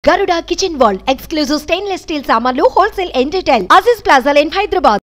Garuda Kitchen World exclusive stainless steel samanlu wholesale and retail Aziz Plaza in Hyderabad.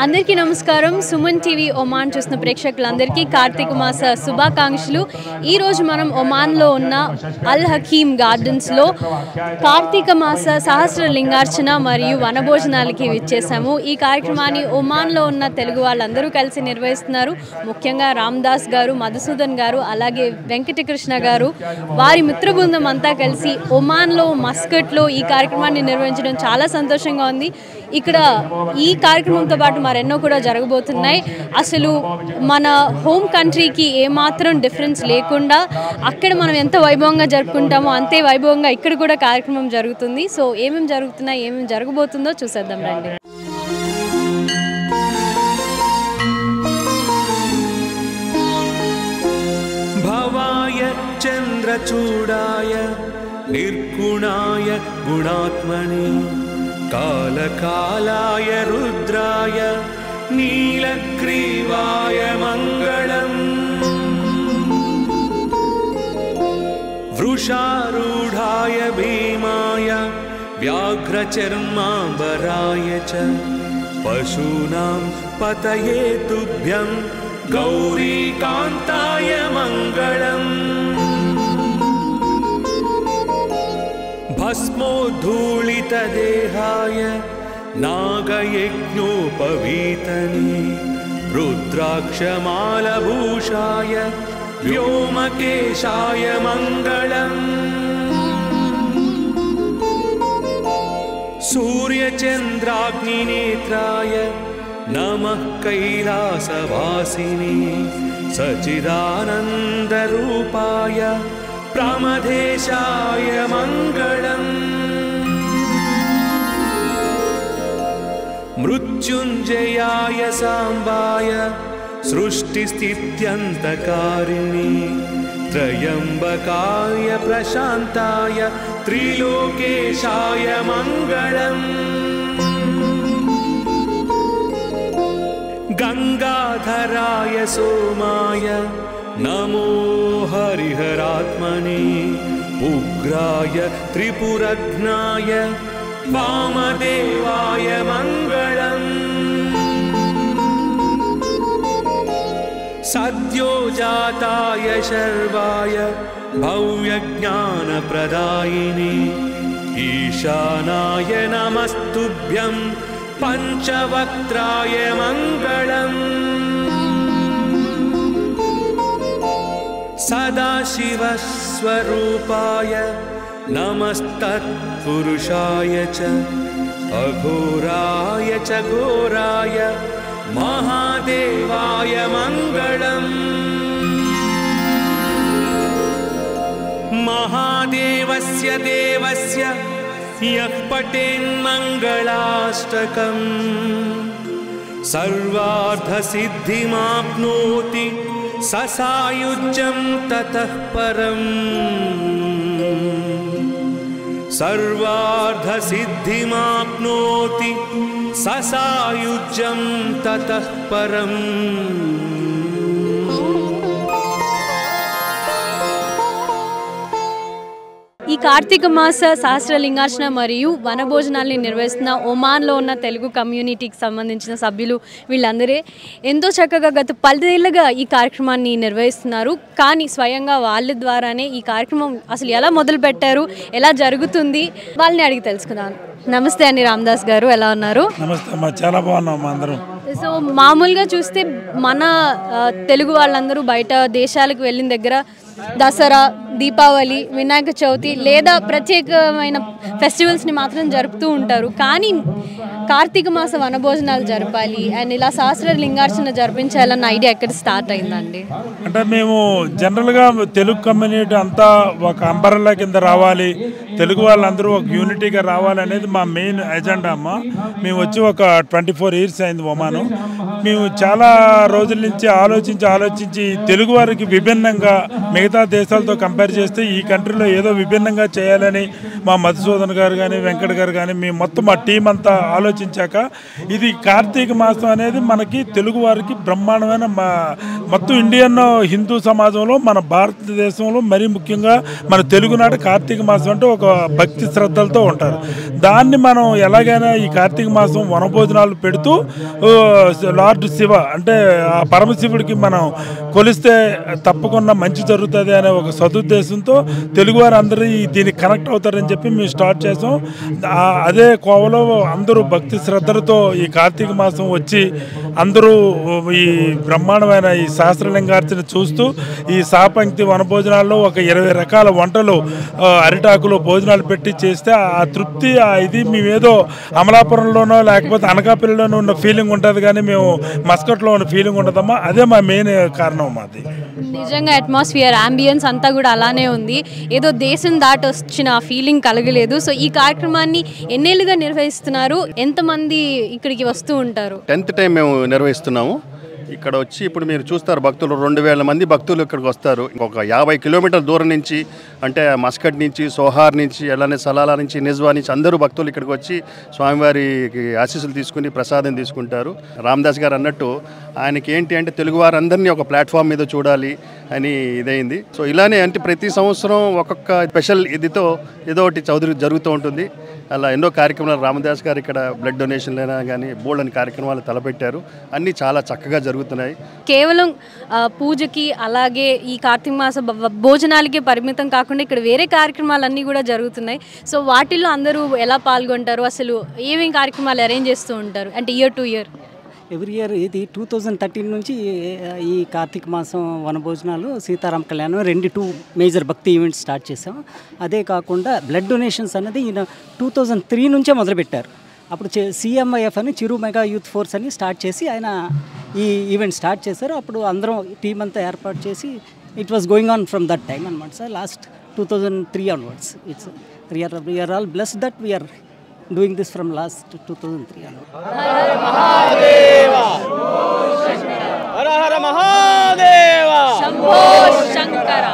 అందరికీ నమస్కారం. Suman TV Oman చూసిన ప్రేక్షకులందరికీ కార్తీక మాస శుభాకాంక్షలు. ఈరోజు మనం ఒమాన్లో ఉన్న అల్ హకీమ్ గార్డెన్స్లో కార్తీక మాస సహస్ర లింగార్చన మరియు వనభోజనాలకి విచ్చేసాము. ఈ కార్యక్రమాన్ని ఒమాన్లో ఉన్న తెలుగు వాళ్ళందరూ కలిసి నిర్వహిస్తున్నారు. ముఖ్యంగా రామ్దాస్ గారు, మధుసూదన్ గారు, అలాగే వెంకటకృష్ణ గారు, వారి మిత్ర బృందం అంతా కలిసి ఒమాన్లో మస్కట్లో ఈ కార్యక్రమాన్ని నిర్వహించడం చాలా సంతోషంగా ఉంది. ఇక్కడ ఈ కార్యక్రమంతో పాటు మరెన్నో కూడా జరగబోతున్నాయి. అసలు మన హోమ్ కంట్రీకి ఏమాత్రం డిఫరెన్స్ లేకుండా అక్కడ మనం ఎంత వైభవంగా జరుపుకుంటామో అంతే వైభవంగా ఇక్కడ కూడా కార్యక్రమం జరుగుతుంది. సో ఏమేమి జరుగుతున్నాయి, ఏమేమి జరగబోతుందో చూసేద్దాం రండి. భవాయ చంద్రచూడాయ నిర్గుణాయ గుణాత్మని కాలకాలాయ రుద్రాయ నీలగ్రీవాయ మంగళం వృషారూఢాయ భీమాయ వ్యాఘ్రచర్మాంబరాయ చ పశూనాం పతయే తుభ్యం గౌరీకాంతాయ మంగళం భస్మోద్ధూళితదేహాయ నాగయజ్ఞోపవీతని రుద్రాక్షమాలభూషాయ వ్యోమకేశాయ మంగళం సూర్యచంద్రాగ్నినేత్రాయ నమః కైలాసవాసిని సచిదానందరూపాయ ప్రమధేశాయ మంగళం మృత్యుంజయాయ సాంబాయ సృష్టిస్థిత్యంతకారిణి త్రయంబకాయ ప్రశాంతాయ త్రిలోకేశాయ మంగళం గంగాధరాయ సోమాయ నమో హరిహరాత్మనే ఉగ్రాయ త్రిపురఘ్నాయ వామదేవాయ మంగళం సద్యోజాతాయ శర్వాయ భవ్యజ్ఞానప్రదాయిని ఈశానాయ నమస్తుభ్యం పంచవక్త్రాయ మంగళం సదాశివస్వరూపాయ నమస్తత్పురుషాయ చ అఘోరాయ చ ఘోరాయ మహాదేవాయ మంగళం మహాదేవస్య దేవస్య యః పఠేన్మంగళాష్టకం సర్వార్థసిద్ధిమాప్నోతి ససాయుజ్యం తతః పరం సర్వార్థసిద్ధిమాప్నోతి ససాయుజ్యం తతః పరం. ఈ కార్తీక మాస సహస్ర లింగార్చన మరియు వనభోజనాల్ని నిర్వహిస్తున్న ఒమాన్లో ఉన్న తెలుగు కమ్యూనిటీకి సంబంధించిన సభ్యులు వీళ్ళందరే ఎంతో చక్కగా గత 10 ఏళ్ళుగా ఈ కార్యక్రమాన్ని నిర్వహిస్తున్నారు. కానీ స్వయంగా వాళ్ళ ద్వారానే ఈ కార్యక్రమం అసలు ఎలా మొదలు పెట్టారు, ఎలా జరుగుతుంది వాళ్ళని అడిగి తెలుసుకున్నాను. నమస్తే అండి రామ్దాస్ గారు, ఎలా ఉన్నారు? నమస్తే అమ్మా, చాలా బాగున్నాం అందరం. సో మామూలుగా చూస్తే మన తెలుగు వాళ్ళందరూ బయట దేశాలకు వెళ్ళిన దగ్గర దసరా, దీపావళి, వినాయక చవితి లేదా ప్రత్యేకమైన ఫెస్టివల్స్ని మాత్రం జరుపుతూ ఉంటారు. కానీ కార్తీక మాస వనభోజనాలు జరపాలి అండ్ ఇలా సహస్ర లింగార్చన జరిపించాలన్న ఐడియా ఎక్కడ స్టార్ట్ అయిందండి? అంటే మేము జనరల్గా తెలుగు కమ్యూనిటీ అంతా ఒక అంబరల్లా కింద రావాలి, తెలుగు వాళ్ళందరూ ఒక యూనిటీగా రావాలి అనేది మా మెయిన్ ఎజెండా అమ్మ. మేము వచ్చి ఒక 24 years అయింది ఒమాను. మేము చాలా రోజుల నుంచి ఆలోచించి తెలుగు వారికి విభిన్నంగా మిగతా దేశాలతో కంపేర్ చేస్తే ఈ కంట్రీలో ఏదో విభిన్నంగా చేయాలని మా మధుసూదన్ గారు కానీ వెంకట్ గారు కానీ మేము మొత్తం మా టీం అంతా ఆలోచించాక ఇది కార్తీక మాసం అనేది మనకి తెలుగు వారికి బ్రహ్మాండమైన మొత్తం ఇండియన్ హిందూ సమాజంలో మన భారతదేశంలో మరీ ముఖ్యంగా మన తెలుగునాడు కార్తీక మాసం అంటే ఒక భక్తి శ్రద్ధలతో ఉంటారు. దాన్ని మనం ఎలాగైనా ఈ కార్తీక మాసం వనభోజనాలు పెడుతూ లార్డ్ శివ అంటే ఆ పరమశివుడికి మనం కొలిస్తే తప్పకుండా మంచి జరుగుతుంది అనే ఒక సదుద్దేశంతో తెలుగువారు అందరూ దీనికి కనెక్ట్ అవుతారని చెప్పి మేము స్టార్ట్ చేసాం. అదే కోవలో అందరూ భక్తి శ్రద్ధలతో ఈ కార్తీక మాసం వచ్చి అందరూ ఈ బ్రహ్మాండమైన ఈ సహస్రలింగార్చన చూస్తూ ఈ సాపంక్తి వనభోజనాల్లో ఒక 20 రకాల వంటలు అరిటాకులు భోజనాలు పెట్టి చేస్తే ఆ తృప్తి ఇది మేమేదో అమలాపురంలోనో లేకపోతే అనకాపల్లిలోనో ఉన్న ఫీలింగ్ ఉంటుంది కానీ మేము మస్కట్లో ఉన్న ఫీలింగ్ ఉండదమ్మా. అదే మా మెయిన్ కారణం మాది. నిజంగా అట్మాస్ఫియర్ అంబియన్స్ అంతా కూడా అలానే ఉంది. ఏదో దేశం దాటి వచ్చిన ఫీలింగ్ కలగలేదు. సో ఈ కార్యక్రమాన్ని ఎన్నేళ్ళుగా నిర్వహిస్తున్నారు? ఎంతమంది ఇక్కడికి వస్తూ ఉంటారు? 10th టైం మేము నిర్వహిస్తున్నాము. ఇక్కడ వచ్చి ఇప్పుడు మీరు చూస్తారు భక్తులు 2000 మంది భక్తులు ఇక్కడికి వస్తారు. ఒక 50 కిలోమీటర్ల దూరం నుంచి అంటే మస్కట్ నుంచి, సోహార్ నుంచి, అలానే సలాలా నుంచి, నిజ్వా నుంచి అందరూ భక్తులు ఇక్కడికి వచ్చి స్వామివారికి ఆశీస్సులు తీసుకుని ప్రసాదం తీసుకుంటారు. రామదాస్ గారు అన్నట్టు ఆయనకి ఏంటి అంటే తెలుగు వారందరినీ ఒక ప్లాట్ఫామ్ మీద చూడాలి అని ఇదైంది. సో ఇలానే అంటే ప్రతి సంవత్సరం ఒక్కొక్క స్పెషల్ ఇదితో ఏదో ఒకటి జరుగుతూ ఉంటుంది. అలా ఎన్నో కార్యక్రమాలు రామదాస్ గారు ఇక్కడ బ్లడ్ డొనేషన్లైనా కానీ బోల్డని కార్యక్రమాలు తలపెట్టారు. అన్నీ చాలా చక్కగా జరుగుతున్నాయి. కేవలం పూజకి అలాగే ఈ కార్తీక మాస భోజనాలకే పరిమితం కాకుండా ఇక్కడ వేరే కార్యక్రమాలన్నీ కూడా జరుగుతున్నాయి. సో వాటిల్లో అందరూ ఎలా పాల్గొంటారు? అసలు ఏమేమి కార్యక్రమాలు అరేంజ్ చేస్తూ ఉంటారు అంటే year to year? Every year ఇది 2013 నుంచి ఈ కార్తీక మాసం వనభోజనాలు సీతారామ కళ్యాణం 2 మేజర్ భక్తి ఈవెంట్స్ స్టార్ట్ చేసాం. అదే కాకుండా బ్లడ్ డొనేషన్స్ అనేది ఈయన 2003 నుంచే మొదలుపెట్టారు. అప్పుడు CMIF అని చిరు మెగా యూత్ ఫోర్స్ అని స్టార్ట్ చేసి ఆయన ఈ ఈవెంట్ స్టార్ట్ చేశారు. అప్పుడు అందరం టీం అంతా ఏర్పాటు చేసి it was going on from that time అనమాట sir. Last 2003 onwards. It's we are all blessed that we are doing this from last 2003 onwards. Har Mahadeva! Har Har Mahadeva! Shambho Shankara!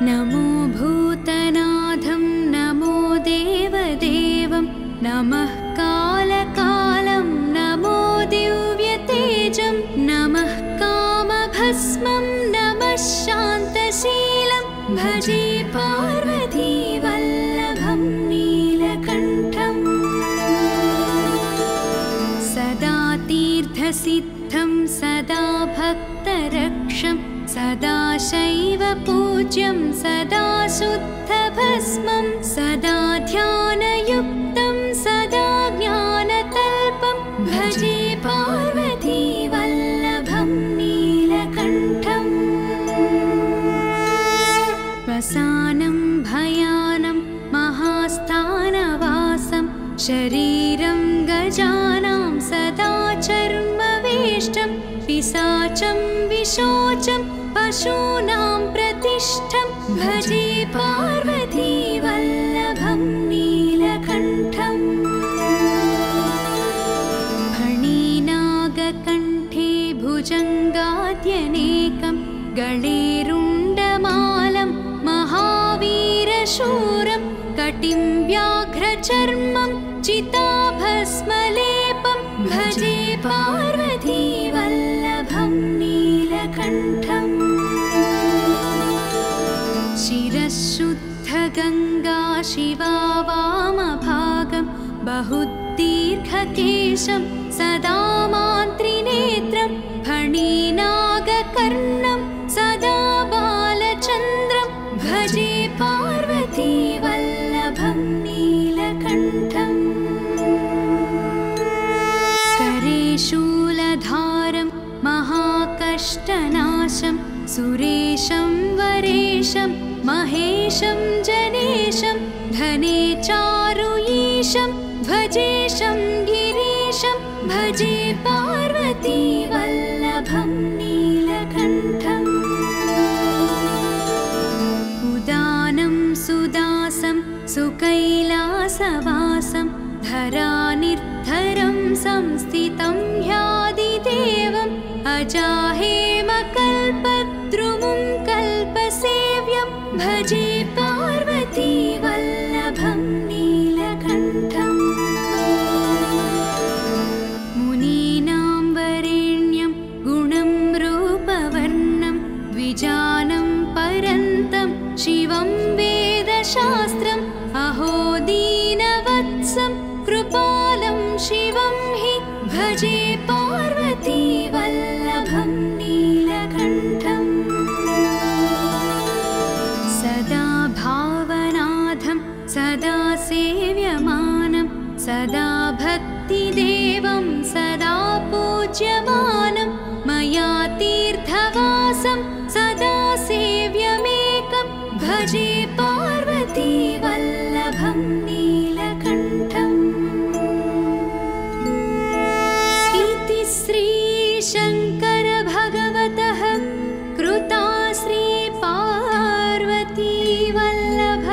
नमो भूतनाथं नमो देवदेवं नमः कालकालं नमो दिव्यतेजं नमः कामभस्मं नमः शान्तशीलं भजे पार्वती वल्लभं नीलकण्ठम् सदा तीर्थसिद्धं सदा भक्तरक्षं सदा शैव पूज्यं सदा शुद्धभस्मं सदा ध्यानयुक्तं सदा ज्ञानतल्पं भजे पार्वती वल्लभं नीलकण्ठम् वसानं भयानं महास्थानवासं शरीरं गजानां सदा चर्मवेष्टं पिशाचं विशोचं पशूनां प्रतिष्ठं भजे पार्वती वल्लभं नीलकण्ठम् फणिनागकण्ठे भुजङ्गाद्यनेकं गळेरुण्डमालं महावीरशूरं कटिं व्याघ्रचर्मं चिताभस्मलेपं भजे पार्वती वल्लभं नीलकण्ठम् शिरःशुद्धगङ्गा शिवा वामभागं बहुदीर्घकेशं सदा मान्त्रिनेत्रं फणिनागकर्णं सदा बालचन्द्रं भजे पार्वती वल्लभं नीलकण्ठम् करे शूलधारं महाकष्टनाशं सुरेशं वरेशं महेशं महेशं जनेशं धने चारुईशं भजेशं गिरीशं भजे पार्वती वल्लभं नीलकण्ठम् उदानं सुदासं सुकैलासवासं धरानिर्धरं संस्थितं ह्यादिदेवम् अजाहेमकल्पद्रुमुं कल्पसेव्यं भजे पार्वती वल्लभं नीलकण्ठम् मुनीनां वरेण्यं गुणं रूपवर्णं द्विजानं परन्तं शिवं वेदशास्त्रम् अहो दीनवत्सं कृपालं शिवं हि भजे पार्वती वल्लभं नीलकण्ठम् सदा भावनाथं सदा सेव्यमानं सदा भक्तिदेवं सदा पूज्यमानं मया तीर्थवासं सदा सेव्यमेकं भजे पार्वती वल्लभं नीलकण्ठम् इति श्रीशङ्कर भगवतः कृता श्रीपार्वती वल्लभ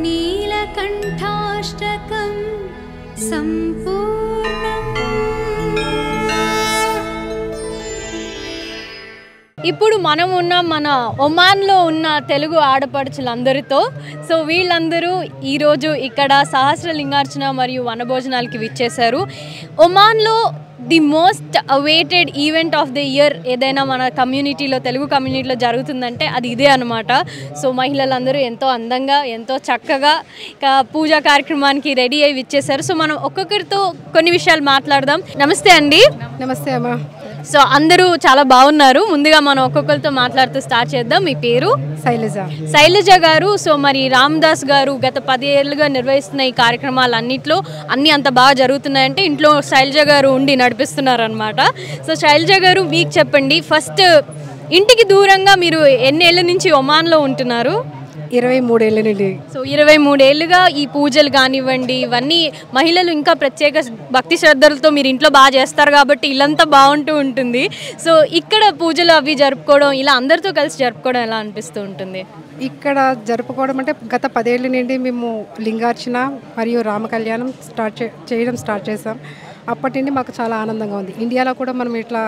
नीलकण्ठाष्टकं सम्पूर्णम्। ఇప్పుడు మనం ఉన్న మన ఒమాన్లో ఉన్న తెలుగు ఆడపడుచులందరితో సో వీళ్ళందరూ ఈరోజు ఇక్కడ సహస్రలింగార్చన మరియు వనభోజనాలకి విచ్చేశారు. ఒమాన్లో the most awaited event of the year ఏదైనా మన కమ్యూనిటీలో తెలుగు కమ్యూనిటీలో జరుగుతుందంటే అది ఇదే అనమాట. సో మహిళలందరూ ఎంతో అందంగా ఎంతో చక్కగా పూజా కార్యక్రమానికి రెడీ అయ్యి విచ్చేశారు. సో మనం ఒక్కొక్కరితో కొన్ని విషయాలు మాట్లాడదాం. నమస్తే అండి. నమస్తే అమ్మా. సో అందరూ చాలా బాగున్నారు. ముందుగా మనం ఒక్కొక్కరితో మాట్లాడుతూ స్టార్ట్ చేద్దాం. మీ పేరు? శైలజ గారు. సో మరి రామదాస్ గారు గత 10 ఏళ్ళుగా నిర్వహిస్తున్న ఈ కార్యక్రమాలన్నింటిలో అన్నీ అంత బాగా జరుగుతున్నాయంటే ఇంట్లో శైలజ గారు ఉండి నడిపిస్తున్నారు అనమాట. సో శైలజ గారు మీకు చెప్పండి, ఫస్ట్ ఇంటికి దూరంగా మీరు ఎన్నేళ్ళ నుంచి ఒమాన్లో ఉంటున్నారు? 23 ఏళ్ళ నుండి. సో 23 ఏళ్ళుగా ఈ పూజలు కానివ్వండి ఇవన్నీ మహిళలు ఇంకా ప్రత్యేక భక్తి శ్రద్ధలతో మీరు ఇంట్లో బాగా చేస్తారు కాబట్టి ఇల్లంతా బాగుంటూ ఉంటుంది. సో ఇక్కడ పూజలు అవి జరుపుకోవడం ఇలా అందరితో కలిసి జరుపుకోవడం ఎలా అనిపిస్తూ ఉంటుంది? ఇక్కడ జరుపుకోవడం అంటే గత 10 ఏళ్ళ నుండి మేము లింగార్చన మరియు రామ కళ్యాణం చేయడం స్టార్ట్ చేసాం. అప్పటి నుండి మాకు చాలా ఆనందంగా ఉంది. ఇండియాలో కూడా మనం ఇట్లా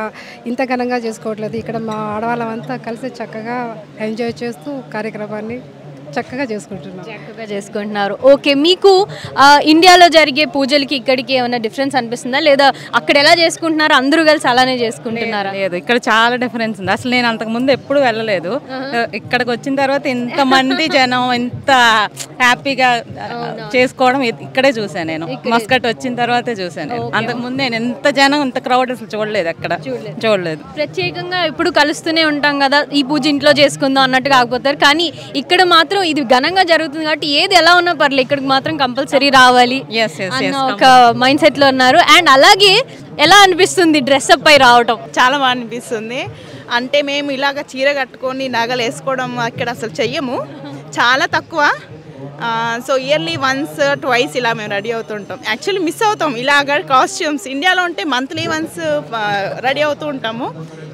ఇంత ఘనంగా చేసుకోవట్లేదు. ఇక్కడ మా ఆడవాళ్ళంతా కలిసి చక్కగా ఎంజాయ్ చేస్తూ కార్యక్రమాన్ని చక్కగా చేసుకుంటున్నారు. ఓకే, మీకు ఇండియాలో జరిగే పూజలకి ఇక్కడికి ఏమైనా డిఫరెన్స్ అనిపిస్తుందా, లేదా అక్కడ ఎలా చేసుకుంటున్నారో అందరూ కలిసి అలానే చేసుకుంటున్నారా? లేదు, ఇక్కడ చాలా డిఫరెన్స్ ఉంది. అసలు నేను అంతకుముందు ఎప్పుడు వెళ్ళలేదు. ఇక్కడికి వచ్చిన తర్వాత ఇంతమంది జనం ఇంత హ్యాపీగా చేసుకోవడం ఇక్కడే చూసాను. నేను మస్కట్ వచ్చిన తర్వాతే చూసాను. అంతకుముందు నేను ఎంత జనం ఇంత క్రౌడ్ అసలు చూడలేదు, అక్కడ చూడలేదు. ప్రత్యేకంగా ఇప్పుడు కలుస్తూనే ఉంటాం కదా, ఈ పూజ ఇంట్లో చేసుకుందాం అన్నట్టు కాకపోతారు, కానీ ఇక్కడ మాత్రం ఇది ఘనంగా జరుగుతుంది కాబట్టి ఏది ఎలా ఉన్నా పర్లేదు ఇక్కడికి మాత్రం కంపల్సరీ రావాలి అన్న ఒక మైండ్ సెట్ లో ఉన్నారు. అండ్ అలాగే ఎలా అనిపిస్తుంది డ్రెస్అప్ పై రావటం? చాలా బాగా అనిపిస్తుంది. అంటే మేము ఇలాగ చీర కట్టుకొని నగలు వేసుకోవడం ఇక్కడ అసలు చెయ్యము, చాలా తక్కువ. సో ఇయర్లీ వన్స్ ట్వైస్ ఇలా మేము రెడీ అవుతుంటాం. యాక్చువల్లీ మిస్ అవుతాం ఇలాగ కాస్ట్యూమ్స్. ఇండియాలో ఉంటే మంత్లీ వన్స్ రెడీ అవుతూ ఉంటాము.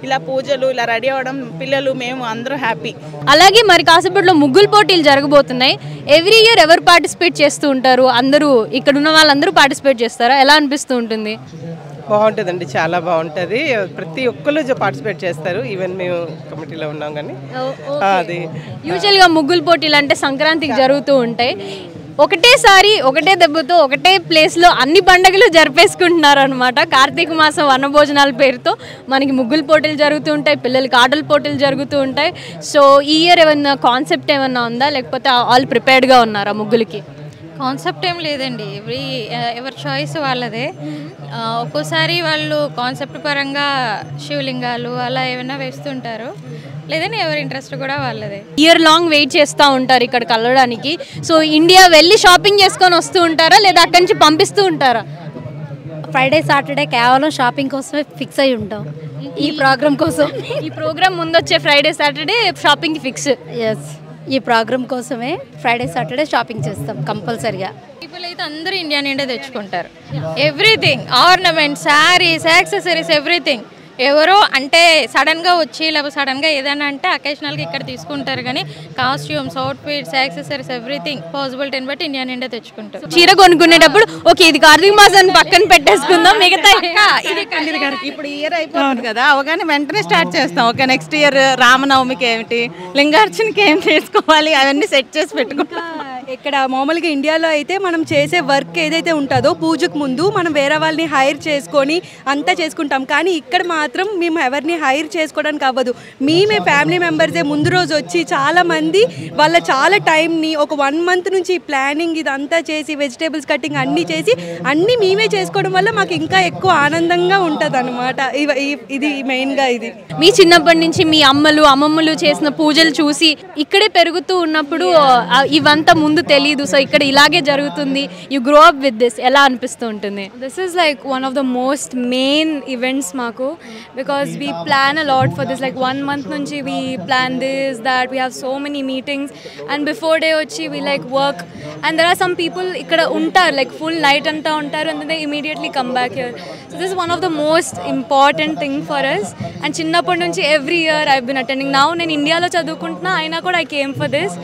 ఇలా పూజలు ఇలా రెడీ అవ్వడం పిల్లలు మేము అందరూ హ్యాపీ. అలాగే మరి కాసేపట్లో ముగ్గులు పోటీలు జరగబోతున్నాయి. ఎవ్రీ ఇయర్ ఎవరు పార్టిసిపేట్ చేస్తూ ఉంటారు? అందరూ ఇక్కడ ఉన్న వాళ్ళందరూ పార్టిసిపేట్ చేస్తారా? ఎలా అనిపిస్తూ ఉంటుంది? బాగుంటుందండి, చాలా బాగుంటుంది. ప్రతి ఒక్కరు పార్టిసిపేట్ చేస్తారు. ఈవెన్ మేము కమిటీలో ఉన్నాం. కానీ అది యూజువల్గా ముగ్గులు పోటీలు అంటే సంక్రాంతికి జరుగుతూ ఉంటాయి. ఒకటేసారి ఒకటే దెబ్బతో ఒకటే ప్లేస్లో అన్ని పండుగలు జరిపేసుకుంటున్నారు అనమాట. కార్తీక మాసం వనభోజనాల పేరుతో మనకి ముగ్గులు పోటీలు జరుగుతూ ఉంటాయి, పిల్లలకి ఆటల పోటీలు జరుగుతూ ఉంటాయి. సో ఈ ఇయర్ ఏమన్నా కాన్సెప్ట్ ఏమన్నా ఉందా, లేకపోతే ఆల్ ప్రిపేర్డ్గా ఉన్నారా ముగ్గులకి? కాన్సెప్ట్ ఏం లేదండి, ఎవరి చాయిస్ వాళ్ళదే. ఒక్కోసారి వాళ్ళు కాన్సెప్ట్ పరంగా శివలింగాలు అలా ఏమైనా వేస్తుంటారు, లేదని ఎవరి ఇంట్రెస్ట్ కూడా వాళ్ళదే. ఇయర్ లాంగ్ వెయిట్ చేస్తూ ఉంటారు ఇక్కడ కలవడానికి. సో ఇండియా వెళ్ళి షాపింగ్ చేసుకొని వస్తూ ఉంటారా, లేదా అక్కడి నుంచి పంపిస్తూ ఉంటారా? ఫ్రైడే సాటర్డే కేవలం షాపింగ్ కోసమే ఫిక్స్ అయి ఉంటాం. ఈ ప్రోగ్రామ్ కోసం. ఈ ప్రోగ్రామ్ ముందు వచ్చే Friday Saturday shopping fix. Yes, ఈ ప్రోగ్రామ్ కోసమే ఫ్రైడే సాటర్డే షాపింగ్ చేస్తాం కంపల్సరిగా. పీపుల్ అయితే అందరూ ఇండియా నుండే తెచ్చుకుంటారు. Everything, ornaments, saris, accessories, everything. ఎవరో అంటే సడన్గా వచ్చి లేకపోతే సడన్గా ఏదైనా అంటే అకేషనల్గా ఇక్కడ తీసుకుంటారు, కానీ కాస్ట్యూమ్స్, అవుట్ఫిట్స్, యాక్సెసరీస్, ఎవ్రీథింగ్ పాసిబిలిటీని బట్టి ఇండియా నుండే తెచ్చుకుంటారు. చీర కొనుక్కునేటప్పుడు ఓకే ఇది కార్తీక మాసాన్ని పక్కన పెట్టేసుకుందాం, మిగతా ఇప్పుడు ఇయర్ అయిపోతుంది కదా, అవగానే వెంటనే స్టార్ట్ చేస్తాం. ఓకే నెక్స్ట్ ఇయర్ రామనవమికి ఏమిటి, లింగార్చనకి ఏం చేసుకోవాలి, అవన్నీ సెట్ చేసి పెట్టుకుంటాం. ఇక్కడ మామూలుగా ఇండియాలో అయితే మనం చేసే వర్క్ ఏదైతే ఉంటుందో పూజకు ముందు మనం వేరే వాళ్ళని హైర్ చేసుకొని అంతా చేసుకుంటాం, కానీ ఇక్కడ మాత్రం మేము ఎవరిని హైర్ చేసుకోవడానికి అవ్వదు. మేమే ఫ్యామిలీ మెంబర్సే ముందు రోజు వచ్చి చాలామంది వాళ్ళ చాలా టైంని ఒక 1 month నుంచి ప్లానింగ్ ఇదంతా చేసి వెజిటేబుల్స్ కటింగ్ అన్నీ చేసి అన్నీ మేమే చేసుకోవడం వల్ల మాకు ఇంకా ఎక్కువ ఆనందంగా ఉంటుంది అనమాట. ఇది మెయిన్గా ఇది. మీ చిన్నప్పటి నుంచి మీ అమ్మమ్మలు చేసిన పూజలు చూసి ఇక్కడే పెరుగుతూ ఉన్నప్పుడు ఇవంతా ముందు తెలియదు, సో ఇక్కడ ఇలాగే జరుగుతుంది, you grow up with this, ఎలా అనిపిస్తూ ఉంటుంది? This is like one of the most main events మాకు, because we plan a lot for this. Like 1 month నుంచి we plan this, that we have so many meetings, and before day వచ్చి we like work, and there are some people ఇక్కడ ఉంటారు like full night అంతా ఉంటారు, and they immediately come back here. So this is one of the most important thing for us. And చిన్నప్పటి నుంచి every year I been attending. Now నేను ఇండియాలో చదువుకుంటున్నా, అయినా కూడా I came for this.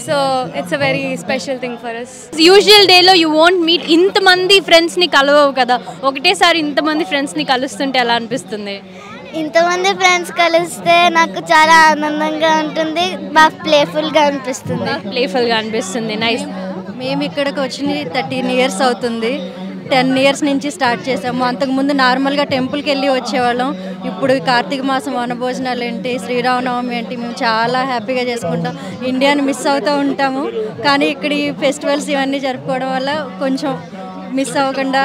So it's a very special thing for us. Usual డేలో you won't meet ఇంతమంది ఫ్రెండ్స్ని కలవవు కదా, ఒకటేసారి ఇంతమంది ఫ్రెండ్స్ని కలుస్తుంటే ఎలా అనిపిస్తుంది? ఇంతమంది ఫ్రెండ్స్ కలిస్తే నాకు చాలా ఆనందంగా ఉంటుంది, బాగా ప్లేఫుల్గా అనిపిస్తుంది. నైస్. మేము ఇక్కడికి వచ్చి 13 years అవుతుంది. 10 years నుంచి స్టార్ట్ చేసాము. అంతకుముందు నార్మల్గా టెంపుల్కి వెళ్ళి వచ్చేవాళ్ళం. ఇప్పుడు కార్తీక మాసం వనభోజనాలు ఏంటి, శ్రీరామనవమి ఏంటి, మేము చాలా హ్యాపీగా చేసుకుంటాం. ఇండియాని మిస్ అవుతూ ఉంటాము, కానీ ఇక్కడ ఈ ఫెస్టివల్స్ ఇవన్నీ జరుపుకోవడం వల్ల కొంచెం మిస్ అవ్వకుండా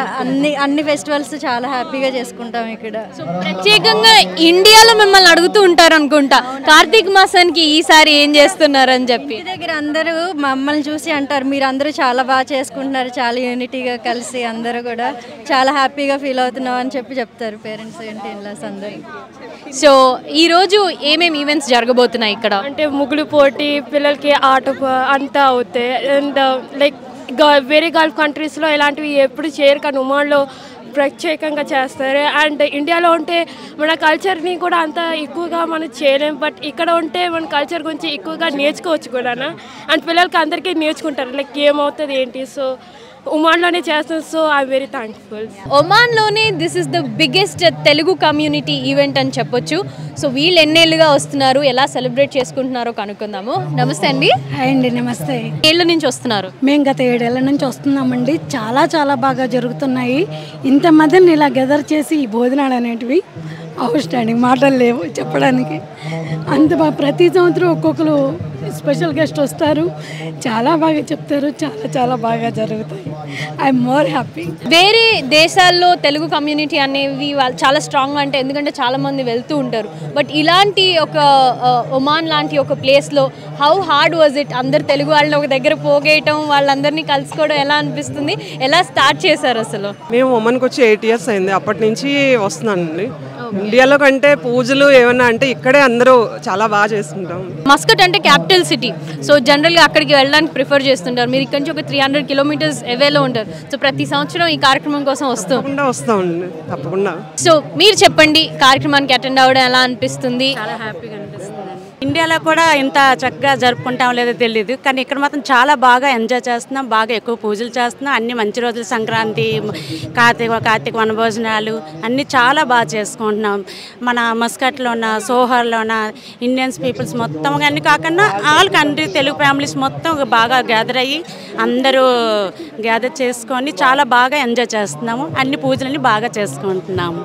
అన్ని ఫెస్టివల్స్ చాలా హ్యాపీగా చేసుకుంటాం ఇక్కడ. ప్రత్యేకంగా ఇండియాలో మిమ్మల్ని అడుగుతూ ఉంటారు అనుకుంటా, కార్తీక మాసానికి ఈసారి ఏం చేస్తున్నారని చెప్పి. ఇంటి దగ్గర అందరూ మమ్మల్ని చూసి అంటారు, మీరు అందరూ చాలా బాగా చేసుకుంటున్నారు, చాలా యూనిటీగా కలిసి అందరూ కూడా చాలా హ్యాపీగా ఫీల్ అవుతున్నాం అని చెప్తారు పేరెంట్స్ ఏంటి ఇన్లాస్ అందరూ. సో ఈరోజు ఏమేమి ఈవెంట్స్ జరగబోతున్నాయి ఇక్కడ? అంటే ముగ్గులు పోటీ, పిల్లలకి ఆట అంతా అవుతాయి. అండ్ లైక్ వేరే గల్ఫ్ కంట్రీస్లో ఇలాంటివి ఎప్పుడు చేయరు, కానీ ఒమాన్లో ప్రత్యేకంగా చేస్తారు. అండ్ ఇండియాలో ఉంటే మన కల్చర్ని కూడా అంత ఎక్కువగా మనం చేయలేం, బట్ ఇక్కడ ఉంటే మన కల్చర్ గురించి ఎక్కువగా నేర్చుకోవచ్చు కూడా. అండ్ పిల్లలకి అందరికీ నేర్చుకుంటారు లైక్ ఏమవుతుంది ఏంటి. సో ఒమాన్లోనే చేస్తాను, సో ఐఎమ్ వెరీ థ్యాంక్ఫుల్. ఒమాన్లోనే this is the biggest Telugu community event అని చెప్పొచ్చు. సో వీళ్ళు ఎన్నేళ్ళుగా వస్తున్నారు, ఎలా సెలబ్రేట్ చేసుకుంటున్నారో కనుక్కుందాము. నమస్తే అండి. హాయ్ అండి. నమస్తే. ఏళ్ళ నుంచి వస్తున్నారు? మేము గత 7 ఏళ్ల నుంచి వస్తున్నామండి. చాలా చాలా బాగా జరుగుతున్నాయి. ఇంతమందిని ఇలా గెదర్ చేసి ఈ భోజనాలు అనేటివి అవుట్ స్టాండింగ్, మాటలు లేవు చెప్పడానికి. అంత బాగా ప్రతి సంవత్సరం ఒక్కొక్కరు స్పెషల్ గెస్ట్ వస్తారు, చాలా బాగా చెప్తారు, చాలా చాలా బాగా జరుగుతాయి. I'm more happy. వేరే దేశాల్లో తెలుగు కమ్యూనిటీ అనేవి వాళ్ళు చాలా స్ట్రాంగ్ అంటే, ఎందుకంటే చాలా మంది వెళ్తూ ఉంటారు. బట్ ఇలాంటి ఒక ఒమాన్ లాంటి ఒక ప్లేస్లో హౌ హార్డ్ వాజ్ ఇట్? అందరు తెలుగు వాళ్ళని ఒక దగ్గర పోగేయటం, వాళ్ళందరినీ కలుసుకోవడం ఎలా అనిపిస్తుంది? ఎలా స్టార్ట్ చేశారు అసలు? మేము ఒమాన్కి వచ్చి 8 years అయింది. అప్పటి నుంచి వస్తున్నానండి. ఇండియాలో కంటే పూజలు ఏమన్నా అంటే ఇక్కడే అందరూ చాలా బాగా చేసుకుంటాం. మస్కట్ అంటే క్యాపిటల్ సిటీ, సో జనరల్గా అక్కడికి వెళ్ళడానికి ప్రిఫర్ చేస్తుంటారు. మీరు ఇక్కడ నుంచి ఒక 300 kilometers అవేలో ఉంటారు. సో ప్రతి సంవత్సరం ఈ కార్యక్రమం కోసం వస్తామండి తప్పకుండా. సో మీరు చెప్పండి, కార్యక్రమానికి అటెండ్ అవ్వడం ఎలా అనిపిస్తుంది? చాలా హ్యాపీగా అనిపిస్తుంది. ఇండియాలో కూడా ఇంత చక్కగా జరుపుకుంటాం లేదో తెలియదు, కానీ ఇక్కడ మాత్రం చాలా బాగా ఎంజాయ్ చేస్తున్నాం, బాగా ఎక్కువ పూజలు చేస్తున్నాం. అన్ని మంచి రోజులు, సంక్రాంతి, కార్తీక వనభోజనాలు అన్నీ చాలా బాగా చేసుకుంటున్నాం. మన మస్కట్లోన, సోహర్లోన ఇండియన్స్ పీపుల్స్ మొత్తం అన్నీ కాకుండా ఆల్ కంట్రీ తెలుగు ఫ్యామిలీస్ మొత్తం బాగా గ్యాదర్ అయ్యి అందరూ గ్యాదర్ చేసుకొని చాలా బాగా ఎంజాయ్ చేస్తున్నాము. అన్ని పూజలన్నీ బాగా చేసుకుంటున్నాము.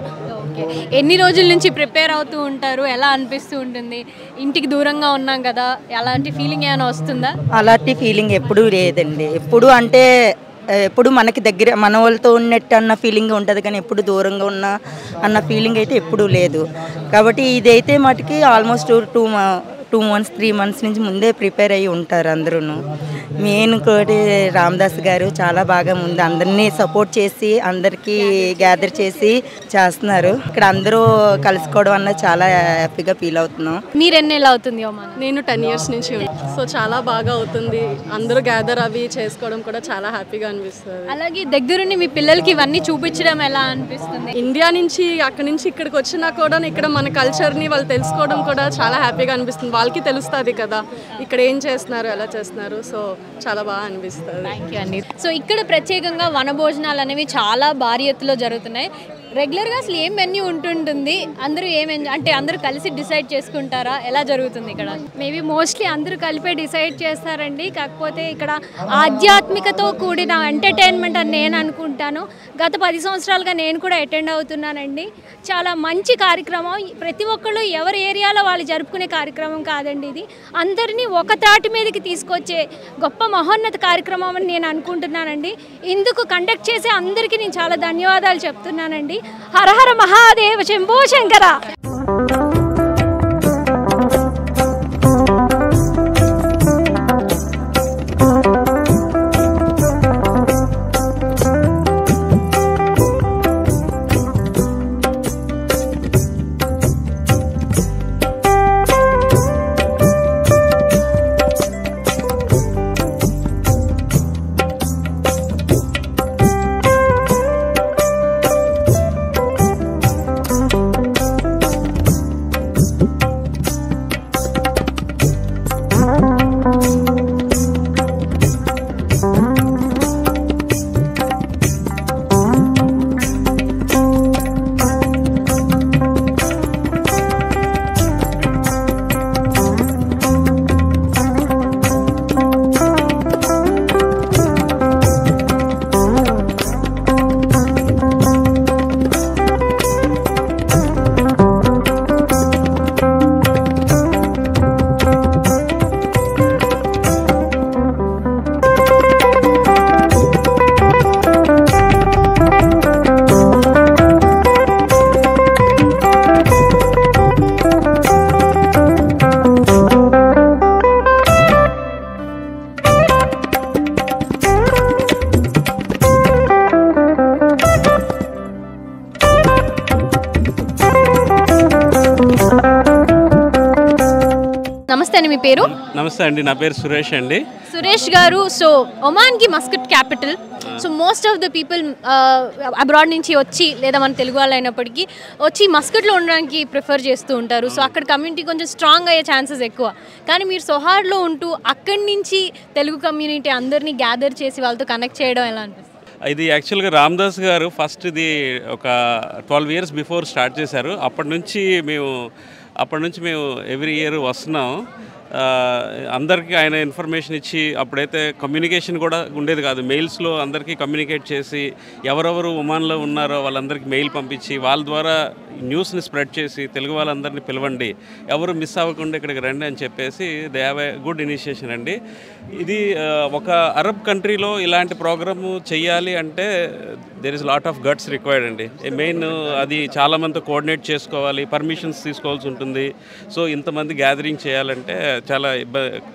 ఎన్ని రోజుల నుంచి ప్రిపేర్ అవుతూ ఉంటారు? ఎలా అనిపిస్తూ ఉంటుంది? ఇంటికి దూరంగా ఉన్నాం కదా, అలాంటి ఫీలింగ్ ఏమైనా వస్తుందా? అలాంటి ఫీలింగ్ ఎప్పుడూ లేదండి. ఎప్పుడు మనకి దగ్గర మన వాళ్ళతో ఉన్నట్టు అన్న ఫీలింగ్ ఉంటుంది, కానీ ఎప్పుడు దూరంగా ఉన్న అన్న ఫీలింగ్ అయితే ఎప్పుడూ లేదు. కాబట్టి ఇదైతే మటుకి ఆల్మోస్ట్ 2 months 3 months నుంచి ముందే ప్రిపేర్ అయ్యి ఉంటారు అందరూ. మెయిన్ కోటి రామదాస్ గారు చాలా బాగా ముందు అందరినీ సపోర్ట్ చేసి అందరికీ గ్యాదర్ చేసి చేస్తున్నారు. ఇక్కడ అందరూ కలుసుకోవడం అన్నది చాలా హ్యాపీగా ఫీల్ అవుతున్నాం. మీరు ఎన్ని నెలలు అవుతుంది ఒమాన్? నేను 10 years నుంచి. సో చాలా బాగా అవుతుంది. అందరూ గ్యాదర్ అవి చేసుకోవడం కూడా చాలా హ్యాపీగా అనిపిస్తుంది. అలాగే దగ్గరుండి మీ పిల్లలకి ఇవన్నీ చూపించడం ఎలా అనిపిస్తుంది? ఇండియా నుంచి అక్కడి నుంచి ఇక్కడికి వచ్చినా కూడా ఇక్కడ మన కల్చర్ని వాళ్ళు తెలుసుకోవడం కూడా చాలా హ్యాపీగా అనిపిస్తుంది. వాళ్ళకి తెలుస్తుంది కదా ఇక్కడ ఏం చేస్తున్నారు, ఎలా చేస్తున్నారు. సో చాలా బాగా అనిపిస్తుంది. థ్యాంక్ యూ అండి. సో ఇక్కడ ప్రత్యేకంగా వనభోజనాలు అనేవి చాలా భారీ ఎత్తులో జరుగుతున్నాయి. రెగ్యులర్గా అసలు ఏం మెన్యూ ఉంటుంటుంది? అందరూ అంటే అందరూ కలిసి డిసైడ్ చేసుకుంటారా? ఎలా జరుగుతుంది ఇక్కడ? మేబీ మోస్ట్లీ అందరూ కలిపే డిసైడ్ చేస్తారండి. కాకపోతే ఇక్కడ ఆధ్యాత్మికతో కూడిన ఎంటర్టైన్మెంట్ అని నేను అనుకుంటాను. గత 10 సంవత్సరాలుగా నేను కూడా అటెండ్ అవుతున్నానండి. చాలా మంచి కార్యక్రమం. ప్రతి ఒక్కళ్ళు ఎవరి ఏరియాలో వాళ్ళు జరుపుకునే కార్యక్రమం కాదండి ఇది. అందరినీ ఒక తాటి మీదకి తీసుకొచ్చే గొప్ప మహోన్నత కార్యక్రమం అని నేను అనుకుంటున్నానండి. ఇందుకు కండక్ట్ చేసే అందరికీ నేను చాలా ధన్యవాదాలు చెప్తున్నానండి. హర హర మహాదేవ శంభో శంకర. నమస్తే అండి, మీ పేరు? నమస్తే అండి, నా పేరు సురేష్ అండి. సురేష్ గారు, సో ఒమాన్కి Muscat capital. So most of the people abroad నుంచి వచ్చి లేదా మన తెలుగు వాళ్ళు అయినప్పటికీ వచ్చి మస్కట్లో ఉండడానికి ప్రిఫర్ చేస్తూ ఉంటారు. సో అక్కడ కమ్యూనిటీ కొంచెం స్ట్రాంగ్ అయ్యే ఛాన్సెస్ ఎక్కువ. కానీ మీరు సోహార్లో ఉంటూ అక్కడి నుంచి తెలుగు కమ్యూనిటీ అందరినీ గ్యాదర్ చేసి వాళ్ళతో కనెక్ట్ చేయడం ఎలా అనిపిస్తుంది? ఇది యాక్చువల్గా రామదాస్ గారు ఫస్ట్ ఇది ఒక 12 years బిఫోర్ స్టార్ట్ చేశారు. అప్పటి నుంచి మేము ఎవ్రీ ఇయర్ వస్తున్నాం. అందరికీ ఆయన ఇన్ఫర్మేషన్ ఇచ్చి, అప్పుడైతే కమ్యూనికేషన్ కూడా ఉండేది కాదు, మెయిల్స్లో అందరికీ కమ్యూనికేట్ చేసి ఎవరెవరు ఒమాన్లో ఉన్నారో వాళ్ళందరికీ మెయిల్ పంపించి వాళ్ళ ద్వారా న్యూస్ని స్ప్రెడ్ చేసి తెలుగు వాళ్ళందరినీ పిలవండి, ఎవరు మిస్ అవ్వకుండా ఇక్కడికి రండి అని చెప్పేసి they have a good initiation అండి. ఇది ఒక అరబ్ కంట్రీలో ఇలాంటి ప్రోగ్రాము చెయ్యాలి అంటే there is lot of guts required అండి. మెయిన్ అది చాలామందితో కోఆర్డినేట్ చేసుకోవాలి, పర్మిషన్స్ తీసుకోవాల్సి ఉంటుంది. సో ఇంతమంది గ్యాదరింగ్ చేయాలంటే చాలా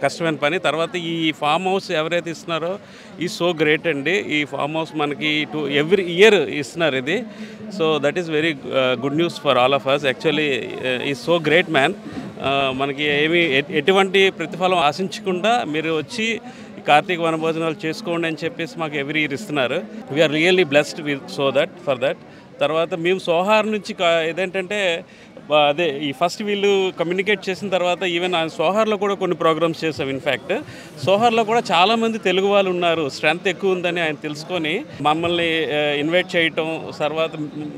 కష్టమైన పని. తర్వాత ఈ ఫామ్ హౌస్ ఎవరైతే ఇస్తున్నారో ఈ సో గ్రేట్ అండి. ఈ ఫామ్ హౌస్ మనకి ఎవ్రీ ఇయర్ ఇస్తున్నారు ఇది. So that is very good news for all of us. Actually ఈ సో గ్రేట్ మ్యాన్. మనకి ఎటువంటి ప్రతిఫలం ఆశించకుండా మీరు వచ్చి కార్తీక వనభోజనాలు చేసుకోండి అని చెప్పేసి మాకు ఎవ్రీ ఇయర్ ఇస్తున్నారు. We are really blessed with for that. తర్వాత మేము సోహార్ నుంచి ఏదేంటంటే అదే ఈ ఫస్ట్ వీళ్ళు కమ్యూనికేట్ చేసిన తర్వాత ఈవెన్ సోహార్లో కూడా కొన్ని ప్రోగ్రామ్స్ చేసాం. ఇన్ఫ్యాక్ట్ సోహార్లో కూడా చాలామంది తెలుగు వాళ్ళు ఉన్నారు, స్ట్రెంత్ ఎక్కువ ఉందని ఆయన తెలుసుకొని మమ్మల్ని ఇన్వైట్ చేయటం, తర్వాత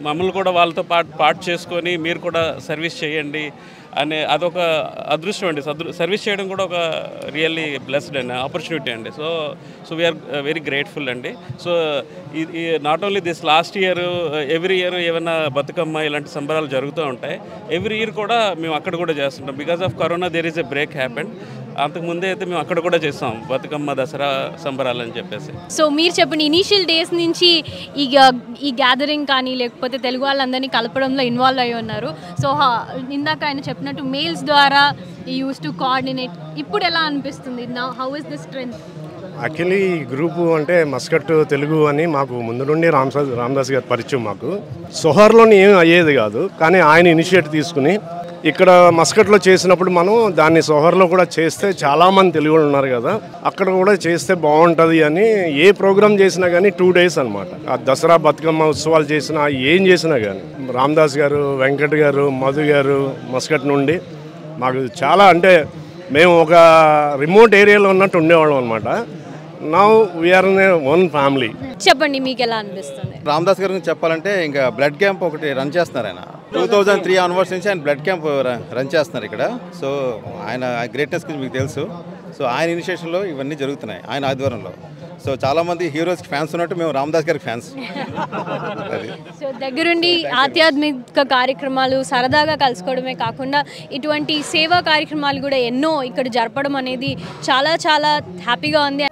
మమ్మల్ని కూడా వాళ్ళతో పాటు చేసుకొని మీరు కూడా సర్వీస్ చేయండి అనే అదొక అదృష్టం అండి. సర్వీస్ చేయడం కూడా ఒక రియల్లీ బ్లెస్డ్ అండి ఆపర్చునిటీ అండి. సో వీఆర్ వెరీ గ్రేట్ఫుల్ అండి. సో ఈ not only this last year, every year ఏమైనా బతుకమ్మ ఇలాంటి సంబరాలు జరుగుతూ ఉంటాయి. ఎవ్రీ ఇయర్ కూడా మేము అక్కడ కూడా చేస్తుంటాం. Because of corona there is a break happened. అంతకుముందే అయితే మేము అక్కడ కూడా చేస్తాం బతుకమ్మ దసరా సంబరాలు అని చెప్పేసి. సో మీరు చెప్పండి, ఇనీషియల్ డేస్ నుంచి ఈ గ్యాదరింగ్ కానీ లేకపోతే తెలుగు వాళ్ళందరినీ కలపడంలో ఇన్వాల్వ్ అయ్యి ఉన్నారు. సో ఇందాక ఆయన చెప్పినట్టు మెయిల్స్ ద్వారా యూస్ టు కోఆర్డినేట్. ఇప్పుడు ఎలా అనిపిస్తుంది? Now how is the strength? Actually ఈ గ్రూపు అంటే మస్కట్ తెలుగు అని మాకు ముందు నుండి రామదాస్ గారి పరిచయం. మాకు సోహార్లోని ఏం అయ్యేది కాదు, కానీ ఆయన ఇనిషియేటివ్ తీసుకుని ఇక్కడ మస్కట్లో చేసినప్పుడు మనం దాన్ని సోహార్లో కూడా చేస్తే చాలామంది తెలుగు వాళ్ళు ఉన్నారు కదా, అక్కడ కూడా చేస్తే బాగుంటుంది అని ఏ ప్రోగ్రామ్ చేసినా కానీ 2 days అనమాట. ఆ దసరా బతుకమ్మ ఉత్సవాలు చేసినా ఏం చేసినా కానీ రామదాస్ గారు, వెంకట్ గారు, మధు గారు మస్కట్ నుండి మాకు చాలా, అంటే మేము ఒక రిమోట్ ఏరియాలో ఉన్నట్టు ఉండేవాళ్ళం అనమాట. Now we are one family. చెప్పండి, మీకు ఎలా అనిపిస్తుంది? రామదాస్ గారి గురించి చెప్పాలంటే ఇంకా బ్లడ్ క్యాంప్ ఒకటి రన్ చేస్తున్నారు. ఆయన 2003 ఆన్వర్డ్స్ నుంచి ఆయన బ్లడ్ క్యాంప్ రన్ చేస్తున్నారు ఇక్కడ. సో ఆయన గ్రేట్నెస్ గురించి మీకు తెలుసు. సో ఆయన ఇనిషియేషన్లో ఇవన్నీ జరుగుతున్నాయి ఆయన ఆధ్వర్యంలో. సో చాలామంది హీరోస్కి ఫ్యాన్స్ ఉన్నట్టు మేము రామదాస్ గారికి ఫ్యాన్స్. సో దగ్గరుండి ఆధ్యాత్మిక కార్యక్రమాలు సరదాగా కలుసుకోవడమే కాకుండా ఇటువంటి సేవా కార్యక్రమాలు కూడా ఎన్నో ఇక్కడ జరపడం అనేది చాలా చాలా హ్యాపీగా ఉంది.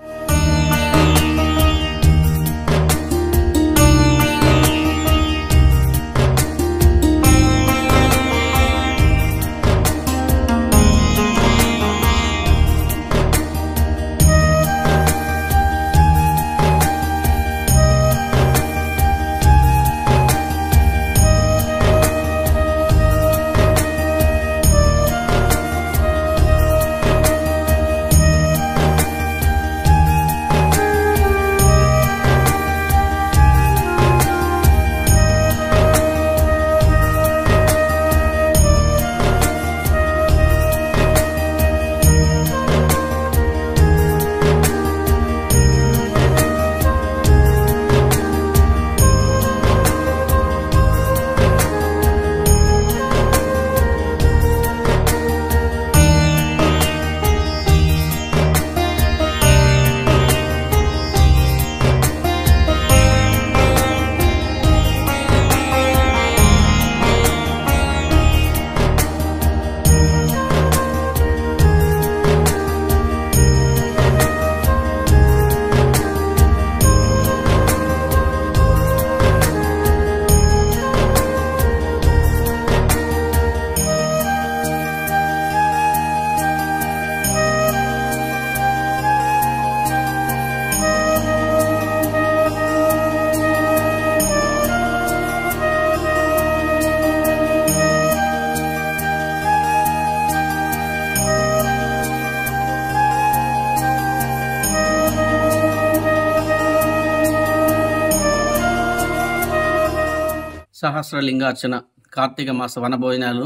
సహస్రలింగార్చన కార్తీక మాస వనభోజనాలు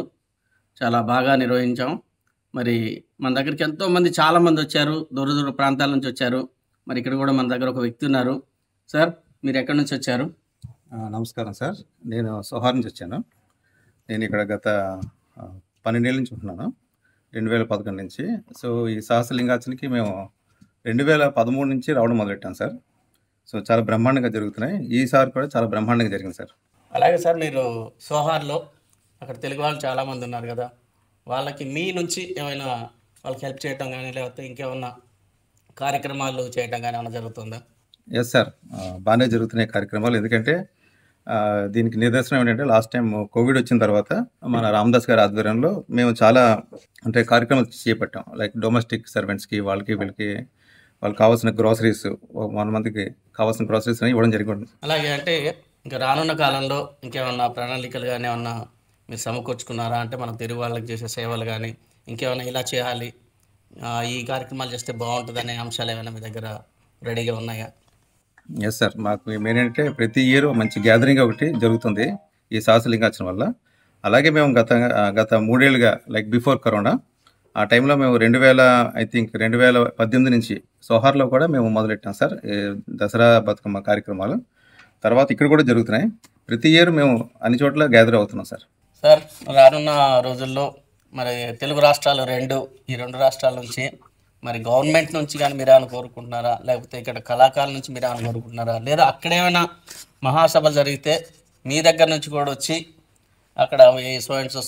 చాలా బాగా నిర్వహించాం. మరి మన దగ్గరికి ఎంతోమంది చాలామంది వచ్చారు, దూర దూర ప్రాంతాల నుంచి వచ్చారు. మరి ఇక్కడ కూడా మన దగ్గర ఒక వ్యక్తి ఉన్నారు. సార్, మీరు ఎక్కడి నుంచి వచ్చారు? నమస్కారం సార్, నేను సోహార్ నుంచి వచ్చాను. నేను ఇక్కడ గత 12 ఏళ్ళ నుంచి ఉంటున్నాను, 2011 నుంచి. సో ఈ సహస్రలింగార్చనకి మేము 2013 నుంచి రావడం మొదలెట్టాం సార్. సో చాలా బ్రహ్మాండంగా జరుగుతున్నాయి. ఈసారి కూడా చాలా బ్రహ్మాండంగా జరిగింది సార్. అలాగే సార్, మీరు సోహార్లో అక్కడ తెలుగు వాళ్ళు చాలామంది ఉన్నారు కదా, వాళ్ళకి మీ నుంచి ఏమైనా వాళ్ళకి హెల్ప్ చేయటం కానీ లేకపోతే ఇంకేమన్నా కార్యక్రమాలు చేయటం కానీ ఏమైనా జరుగుతుందా? ఎస్ సార్, బాగానే జరుగుతున్నాయి కార్యక్రమాలు. ఎందుకంటే దీనికి నిదర్శనం ఏంటంటే లాస్ట్ టైం కోవిడ్ వచ్చిన తర్వాత మన రామదాస్ గారి ఆధ్వర్యంలో మేము చాలా అంటే కార్యక్రమాలు చేపట్టాం. లైక్ డొమెస్టిక్ సర్వెంట్స్కి వాళ్ళకి వీళ్ళకి వాళ్ళకి కావాల్సిన గ్రోసరీస్ 1 మంత్కి కావాల్సిన గ్రోసరీస్ అని ఇవ్వడం జరిగింది. అలాగే అంటే ఇంకా రానున్న కాలంలో ఇంకేమన్నా ప్రణాళికలు కానీ ఏమన్నా మీరు సమకూర్చుకున్నారా? అంటే మన తెలుగు వాళ్ళకి చేసే సేవలు కానీ ఇంకేమైనా ఇలా చేయాలి, ఈ కార్యక్రమాలు చేస్తే బాగుంటుంది అనే అంశాలు ఏమైనా మీ దగ్గర రెడీగా ఉన్నాయా? ఎస్ సార్, మాకు ఏంటంటే ప్రతి ఇయర్ మంచి గ్యాదరింగ్ ఒకటి జరుగుతుంది ఈ సహస్రలింగార్చన వల్ల. అలాగే మేము గత 3 ఏళ్ళుగా లైక్ బిఫోర్ కరోనా ఆ టైంలో మేము 2018 నుంచి సోహార్లో కూడా మేము మొదలెట్టాం సార్ దసరా బతుకమ్మ కార్యక్రమాలు. తర్వాత ఇక్కడ కూడా జరుగుతున్నాయి. ప్రతి ఇయర్ మేము అన్ని చోట్ల గ్యాదర్ అవుతున్నాం సార్. సార్, రానున్న రోజుల్లో మరి తెలుగు రాష్ట్రాలు ఈ రెండు రాష్ట్రాల నుంచి మరి గవర్నమెంట్ నుంచి కానీ మీరు ఏమైనా కోరుకుంటున్నారా? లేకపోతే ఇక్కడ కళాకారుల నుంచి మీరు ఏమైనా కోరుకుంటున్నారా? లేదా అక్కడేమైనా మహాసభలు జరిగితే మీ దగ్గర నుంచి కూడా వచ్చి అక్కడ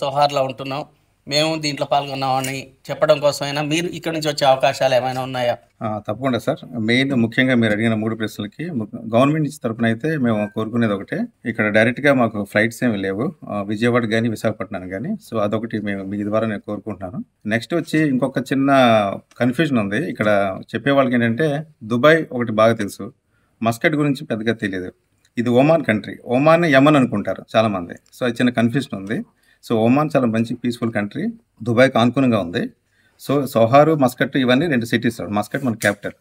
సోహార్లో ఉంటున్నాం, మేము దీంట్లో పాల్గొన్నామని చెప్పడం కోసమైనా మీరు ఇక్కడ నుంచి వచ్చే అవకాశాలు ఏమైనా ఉన్నాయా? తప్పకుండా సార్. మెయిన్ ముఖ్యంగా మీరు అడిగిన 3 ప్రశ్నలకి గవర్నమెంట్ నుంచి తరపున అయితే మేము కోరుకునేది ఒకటే, ఇక్కడ డైరెక్ట్గా మాకు ఫ్లైట్స్ ఏమి లేవు విజయవాడ కానీ విశాఖపట్నం కానీ. సో అదొకటి మేము మీ ద్వారా నేను కోరుకుంటున్నాను. నెక్స్ట్ వచ్చి ఇంకొక చిన్న కన్ఫ్యూజన్ ఉంది ఇక్కడ చెప్పే వాళ్ళకి ఏంటంటే, దుబాయ్ ఒకటి బాగా తెలుసు, మస్కట్ గురించి పెద్దగా తెలియదు. ఇది ఒమాన్ కంట్రీ, ఒమాన్ యమన్ అనుకుంటారు చాలామంది. సో అది చిన్న కన్ఫ్యూజన్ ఉంది. సో ఒమాన్ చాలా మంచి పీస్ఫుల్ కంట్రీ, దుబాయ్కి అనుకూలంగా ఉంది. సో సోహారు, మస్కట్ ఇవన్నీ 2 సిటీస్. మస్కట్ మన క్యాపిటల్.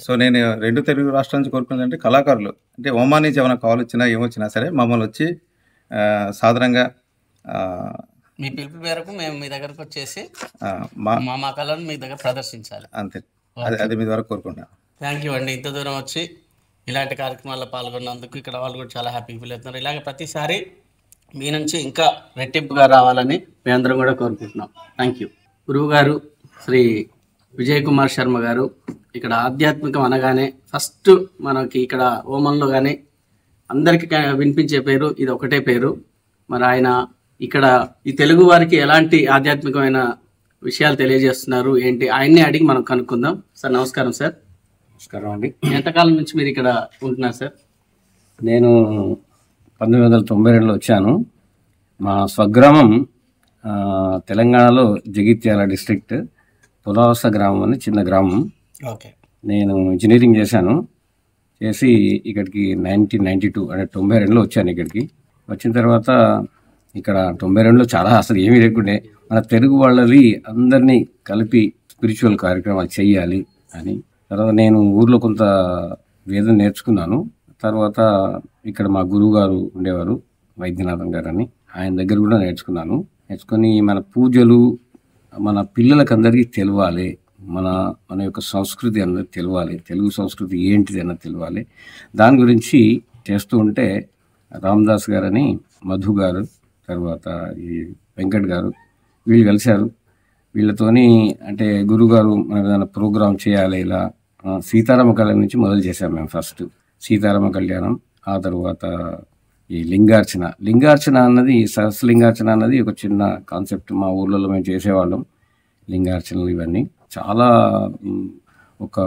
సో నేను 2 తెలుగు రాష్ట్రాల నుంచి కోరుకున్నది అంటే, కళాకారులు అంటే ఒమాన్ నుంచి ఏమైనా కాల్ వచ్చినా ఏమొచ్చినా సరే మమ్మల్ని వచ్చి సాధారణంగా మీ పిలుపు మేరకు మేము మీ దగ్గరకు వచ్చేసి మా కళను మీ దగ్గర ప్రదర్శించాలి. అంతే, అది మీ ద్వారా కోరుకుంటున్నాను. థ్యాంక్ యూ అండి. ఇంత దూరం వచ్చి ఇలాంటి కార్యక్రమాల్లో పాల్గొన్నందుకు ఇక్కడ వాళ్ళు కూడా చాలా హ్యాపీగా ఫీల్ అవుతున్నారు. ఇలాగే ప్రతిసారి మీ నుంచి ఇంకా రెట్టింపుగా రావాలని మేమందరం కూడా కోరుకుంటున్నాం. Thank you. గురువు గారు శ్రీ విజయ్ కుమార్ శర్మ గారు, ఇక్కడ ఆధ్యాత్మికం అనగానే ఫస్ట్ మనకి ఇక్కడ ఓమన్లో కానీ అందరికీ వినిపించే పేరు ఇది ఒకటే పేరు. మరి ఆయన ఇక్కడ ఈ తెలుగు వారికి ఎలాంటి ఆధ్యాత్మికమైన విషయాలు తెలియజేస్తున్నారు ఏంటి, ఆయన్ని అడిగి మనం కనుక్కుందాం. సార్ నమస్కారం. సార్ నమస్కారం అండి. ఎంతకాలం నుంచి మీరు ఇక్కడ ఉంటున్నారు సార్? నేను 1992లో వచ్చాను. మా స్వగ్రామం తెలంగాణలో జగిత్యాల డిస్ట్రిక్ట్ పులావస గ్రామం అని చిన్న గ్రామం. ఓకే. నేను ఇంజనీరింగ్ చేశాను. చేసి ఇక్కడికి 1992 అంటే 92లో వచ్చాను ఇక్కడికి. వచ్చిన తర్వాత ఇక్కడ 92లో చాలా అసలు ఏమీ లేకుండే, మన తెలుగు వాళ్ళది అందరినీ కలిపి స్పిరిచువల్ కార్యక్రమాలు చెయ్యాలి అని. తర్వాత నేను ఊర్లో కొంత వేదం నేర్చుకున్నాను. తర్వాత ఇక్కడ మా గురువు గారు ఉండేవారు వైద్యనాథన్ గారు అని, ఆయన దగ్గర కూడా నేర్చుకొని మన పూజలు మన పిల్లలకు అందరికీ తెలవాలి, మన యొక్క సంస్కృతి అందరికి తెలవాలి, తెలుగు సంస్కృతి ఏంటిది అన్నది తెలవాలి. దాని గురించి చేస్తూ ఉంటే రామదాస్ గారని, మధు గారు, తర్వాత ఈ వెంకట్ గారు వీళ్ళు కలిశారు. వీళ్ళతోని అంటే గురుగారు ఏదైనా ప్రోగ్రాం చేయాలి ఇలా సీతారామ కళ్యాణం నుంచి మొదలు చేశాం మేము. ఫస్ట్ సీతారామ కళ్యాణం, ఆ తర్వాత ఈ లింగార్చన అన్నది, సహస్రలింగార్చన అన్నది ఒక చిన్న కాన్సెప్ట్ మా ఊర్లలో మేము చేసేవాళ్ళం. లింగార్చనలు ఇవన్నీ చాలా ఒక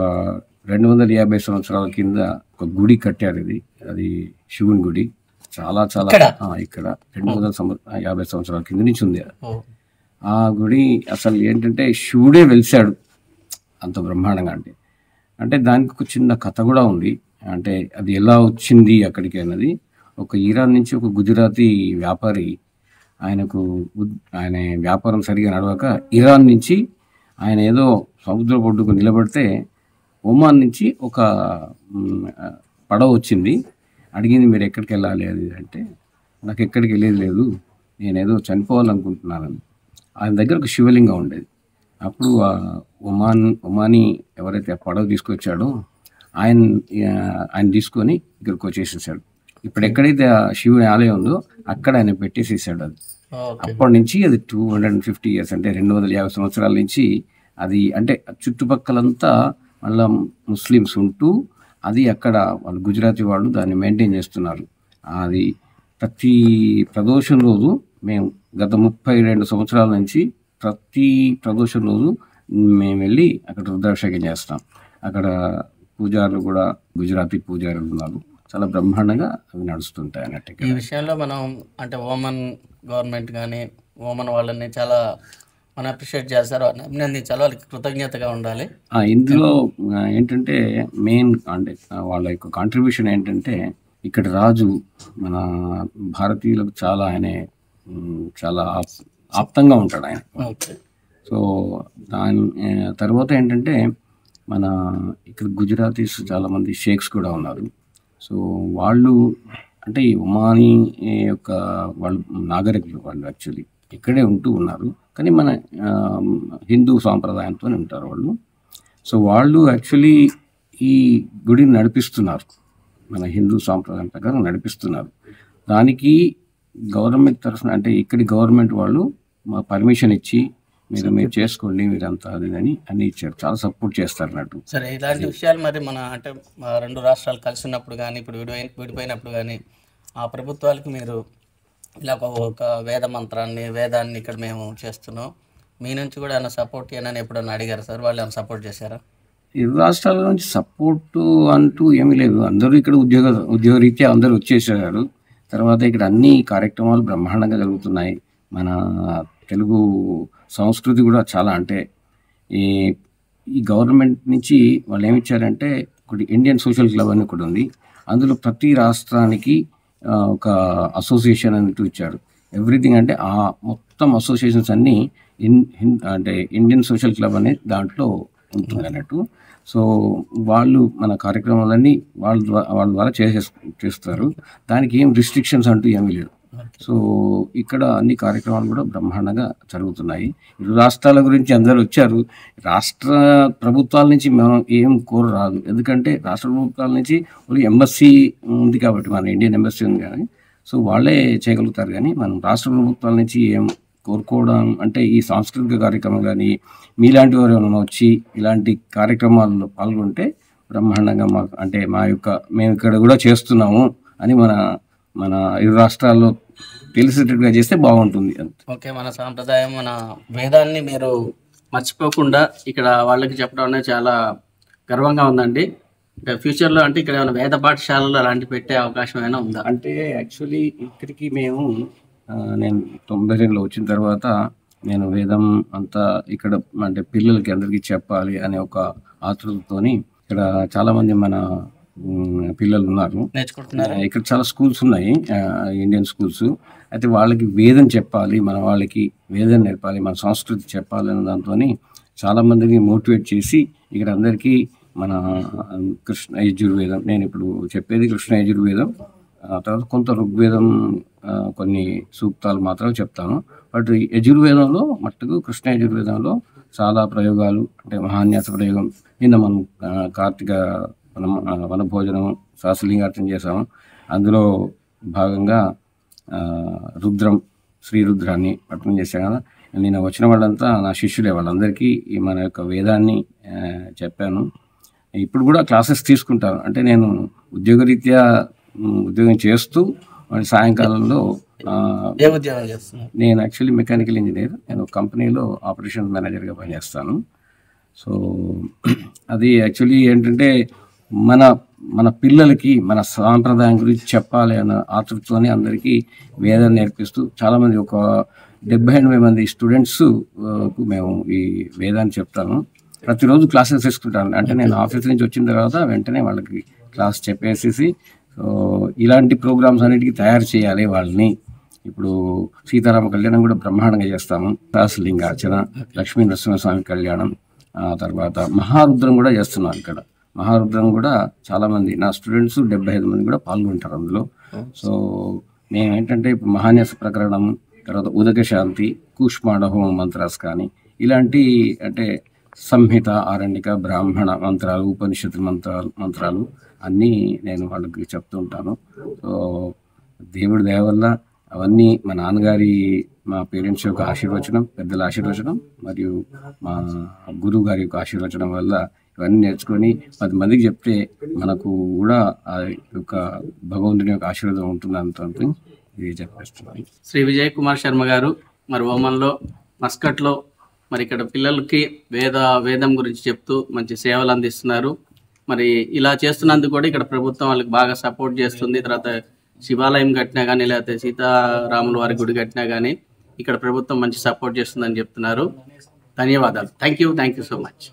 250 సంవత్సరాల కింద ఒక గుడి కట్టారు. అది శివుని గుడి. చాలా ఇక్కడ 250 సంవత్సరాల కింద నుంచి ఉంది. ఆ గుడి అసలు ఏంటంటే శివుడే వెలిశాడు అంత బ్రహ్మాండంగా. అంటే దానికి ఒక చిన్న కథ కూడా ఉంది. అంటే అది ఎలా వచ్చింది అక్కడికి అన్నది, ఒక ఇరాన్ నుంచి ఒక గుజరాతీ వ్యాపారి, ఆయన వ్యాపారం సరిగా నడవక ఇరాన్ నుంచి ఆయన ఏదో సముద్ర ఒడ్డుకు నిలబడితే ఒమాన్ నుంచి ఒక పడవ వచ్చింది. అడిగింది మీరు ఎక్కడికి వెళ్ళాలి అది అంటే, నాకు ఎక్కడికి వెళ్ళేది లేదు, నేనేదో చనిపోవాలనుకుంటున్నానని. ఆయన దగ్గర ఒక శివలింగం ఉండేది. అప్పుడు ఒమానీ ఎవరైతే పడవ తీసుకొచ్చాడో ఆయన తీసుకొని ఇక్కడికి వచ్చేసేసాడు. ఇప్పుడు ఎక్కడైతే ఆ శివుని ఆలయం ఉందో అక్కడ ఆయన పెట్టేసేసాడు. అది అప్పటి నుంచి అది 250 years అంటే 250 సంవత్సరాల నుంచి అది అంటే చుట్టుపక్కలంతా మళ్ళా ముస్లిమ్స్ ఉంటూ అది అక్కడ వాళ్ళు గుజరాతీ వాళ్ళు దాన్ని మెయింటైన్ చేస్తున్నారు. అది ప్రతి ప్రదోషం రోజు మేము గత 32 సంవత్సరాల నుంచి ప్రతి ప్రదోషం రోజు మేము వెళ్ళి అక్కడ రుద్రాభిషేకం చేస్తాం. అక్కడ పూజారులు కూడా గుజరాతీ పూజారులు ఉన్నారు. చాలా బ్రహ్మాండంగా అవి నడుస్తుంటాయి అన్నట్టు. ఈ విషయంలో మనం అంటే ఓమన్ గవర్నమెంట్ కానీ ఓమన్ వాళ్ళని చాలా మనం అప్రిషియేట్ చేస్తారు, అభినందించాలి, వాళ్ళకి కృతజ్ఞతగా ఉండాలి. ఇందులో ఏంటంటే మెయిన్ అంటే వాళ్ళ యొక్క కాంట్రిబ్యూషన్ ఏంటంటే, ఇక్కడ రాజు మన భారతీయులకు చాలా చాలా ఆప్తంగా ఉంటాడు ఆయన. సో దాని తర్వాత ఏంటంటే మన ఇక్కడ గుజరాతీస్ చాలామంది షేక్స్ కూడా ఉన్నారు. సో వాళ్ళు అంటే ఈ ఒమానీ యొక్క వాళ్ళు నాగరికులు, వాళ్ళు యాక్చువల్లీ ఇక్కడే ఉంటూ ఉన్నారు, కానీ మన హిందూ సాంప్రదాయంతో ఉంటారు వాళ్ళు. సో వాళ్ళు యాక్చువల్లీ ఈ గుడిని నడిపిస్తున్నారు, మన హిందూ సాంప్రదాయం ప్రకారం నడిపిస్తున్నారు. దానికి గవర్నమెంట్ తరఫున అంటే ఇక్కడి గవర్నమెంట్ వాళ్ళు మా పర్మిషన్ ఇచ్చి మీరు చేసుకోండి మీరంతా అని అన్ని ఇచ్చారు. చాలా సపోర్ట్ చేస్తారు అన్నట్టు. సరే, ఇలాంటి విషయాలు మరి మన అంటే రెండు రాష్ట్రాలు కలిసి ఉన్నప్పుడు కానీ ఇప్పుడు విడిపోయినప్పుడు కానీ ఆ ప్రభుత్వాలకు మీరు ఇలా ఒక వేద మంత్రాన్ని వేదాన్ని ఇక్కడ మేము చేస్తున్నాం. మీ నుంచి కూడా ఏమైనా సపోర్ట్ చేయనని ఎప్పుడన్నా అడిగారు సార్? వాళ్ళు ఏమైనా సపోర్ట్ చేశారా? ఇరు రాష్ట్రాల నుంచి సపోర్టు అంటూ ఏమీ లేదు. అందరూ ఇక్కడ ఉద్యోగరీత్యా అందరూ వచ్చేసారు. తర్వాత ఇక్కడ అన్ని కార్యక్రమాలు బ్రహ్మాండంగా జరుగుతున్నాయి. మన తెలుగు సంస్కృతి కూడా చాలా అంటే ఈ గవర్నమెంట్ నుంచి వాళ్ళు ఏమిచ్చారంటే ఒకటి ఇండియన్ సోషల్ క్లబ్ అని ఒకటి ఉంది. అందులో ప్రతి రాష్ట్రానికి ఒక అసోసియేషన్ అంటూ ఇచ్చారు. ఎవ్రీథింగ్ అంటే ఆ మొత్తం అసోసియేషన్స్ అన్నీ అంటే ఇండియన్ సోషల్ క్లబ్ అనే దాంట్లో ఉంటుంది అన్నట్టు. సో వాళ్ళు మన కార్యక్రమాలన్నీ వాళ్ళ ద్వారా చేస్తారు. దానికి ఏం రిస్ట్రిక్షన్స్ అంటూ ఏమీ లేదు. సో ఇక్కడ అన్ని కార్యక్రమాలు కూడా బ్రహ్మాండంగా జరుగుతున్నాయి. ఇరు రాష్ట్రాల గురించి అందరూ వచ్చారు. రాష్ట్ర ప్రభుత్వాల నుంచి మనం ఏం కోరరాదు. ఎందుకంటే రాష్ట్ర ప్రభుత్వాల నుంచి ఎంబసీ ఉంది కాబట్టి, మన ఇండియన్ ఎంబసీ ఉంది కానీ, సో వాళ్ళే చేయగలుగుతారు. కానీ మనం రాష్ట్ర ప్రభుత్వాల నుంచి ఏం కోరుకోవడం అంటే ఈ సాంస్కృతిక కార్యక్రమం కానీ మీలాంటి వారు ఏమైనా వచ్చి ఇలాంటి కార్యక్రమాల్లో పాల్గొంటే బ్రహ్మాండంగా మేము ఇక్కడ కూడా చేస్తున్నాము అని మన ఇరు రాష్ట్రాల్లో తెలిసేటట్టుగా చేస్తే బాగుంటుంది. ఓకే, మన సాంప్రదాయం మన వేదాన్ని మీరు మర్చిపోకుండా ఇక్కడ వాళ్ళకి చెప్పడం అనేది చాలా గర్వంగా ఉందండి. ఫ్యూచర్లో అంటే ఇక్కడ ఏమైనా వేద పాఠశాలలు అలాంటి పెట్టే అవకాశం ఏమైనా ఉందా? అంటే యాక్చువల్లీ ఇక్కడికి నేను 92లో వచ్చిన తర్వాత నేను వేదం అంతా ఇక్కడ అంటే పిల్లలకి అందరికీ చెప్పాలి అనే ఒక ఆతృతతోని ఇక్కడ చాలామంది మన పిల్లలు ఉన్నారు. ఇక్కడ చాలా స్కూల్స్ ఉన్నాయి, ఇండియన్ స్కూల్స్. అయితే వాళ్ళకి వేదం చెప్పాలి, మన వాళ్ళకి వేదం నేర్పాలి, మన సంస్కృతి చెప్పాలి అనే దాంతో చాలామందిని మోటివేట్ చేసి ఇక్కడ అందరికీ మన కృష్ణ యజుర్వేదం, నేను ఇప్పుడు చెప్పేది కృష్ణ యజుర్వేదం, తర్వాత కొంత ఋగ్వేదం కొన్ని సూక్తాలు మాత్రం చెప్తాను. బట్ యజుర్వేదంలో మట్టుకు కృష్ణ యజుర్వేదంలో చాలా ప్రయోగాలు అంటే మహాన్యాస ప్రయోగం నిన్న మనం కార్తీక వనభోజనం సహస్రలింగార్చన చేసాము. అందులో భాగంగా రుద్రం శ్రీరుద్రాన్ని పట్టణం చేశాను కదా. నేను వచ్చిన వాళ్ళంతా నా శిష్యులే, వాళ్ళందరికీ మన యొక్క వేదాన్ని చెప్పాను. ఇప్పుడు కూడా క్లాసెస్ తీసుకుంటాను. అంటే నేను ఉద్యోగరీత్యా ఉద్యోగం చేస్తూ సాయంకాలంలో నేను యాక్చువల్లీ మెకానికల్ ఇంజనీర్, నేను కంపెనీలో ఆపరేషన్ మేనేజర్గా పనిచేస్తాను. సో అది యాక్చువల్లీ ఏంటంటే మన పిల్లలకి మన సాంప్రదాయం గురించి చెప్పాలి అన్న ఆతృతతోనే అందరికీ వేదాన్ని నేర్పిస్తూ చాలామంది ఒక 78 మంది స్టూడెంట్స్ మేము ఈ వేదాన్ని చెప్తాను. ప్రతిరోజు క్లాసెస్ తీసుకుంటాను. అంటే నేను ఆఫీస్ నుంచి వచ్చిన తర్వాత వెంటనే వాళ్ళకి క్లాస్ చెప్పేసేసి ఇలాంటి ప్రోగ్రామ్స్ అన్నిటికీ తయారు చేయాలి వాళ్ళని. ఇప్పుడు సీతారామ కళ్యాణం కూడా బ్రహ్మాండంగా చేస్తాము, సహస్రలింగార్చన, లక్ష్మీ నరసింహస్వామి కళ్యాణం, తర్వాత మహారుద్రం కూడా చేస్తున్నాను. ఇక్కడ మహారుద్రం కూడా చాలామంది నా స్టూడెంట్స్ 75 మంది కూడా పాల్గొంటారు అందులో. సో నేను ఏంటంటే ఇప్పుడు మహాన్యాస ప్రకరణం, తర్వాత ఉదక శాంతి, కూష్మాండ హోమ మంత్రాస్ కానీ ఇలాంటి అంటే సంహిత, ఆరణ్యక, బ్రాహ్మణ మంత్రాలు, ఉపనిషత్తు మంత్రాలు అన్నీ నేను వాళ్ళకి చెప్తూ ఉంటాను. సో దేవుడి దయ వల్ల అవన్నీ మా నాన్నగారి మా పేరెంట్స్ యొక్క ఆశీర్వచనం, పెద్దల ఆశీర్వచనం మరియు మా గురువు గారి యొక్క ఆశీర్వచనం వల్ల ఇవన్నీ నేర్చుకొని 10 మందికి చెప్తే మనకు కూడా ఆ యొక్క భగవంతుని యొక్క ఆశీర్వాదం ఉంటుంది ఇది చెప్పేస్తున్నాను. శ్రీ విజయ్ కుమార్ శర్మ గారు మరి ఓమన్లో మస్కట్లో మరి ఇక్కడ పిల్లలకి వేదం గురించి చెప్తూ మంచి సేవలు అందిస్తున్నారు. మరి ఇలా చేస్తున్నందుకు కూడా ఇక్కడ ప్రభుత్వం వాళ్ళకి బాగా సపోర్ట్ చేస్తుంది. తర్వాత శివాలయం కట్టినా కానీ లేకపోతే సీతారాముల వారి గుడి కట్టినా కానీ ఇక్కడ ప్రభుత్వం మంచి సపోర్ట్ చేస్తుందని చెప్తున్నారు. ధన్యవాదాలు. Thank you so much.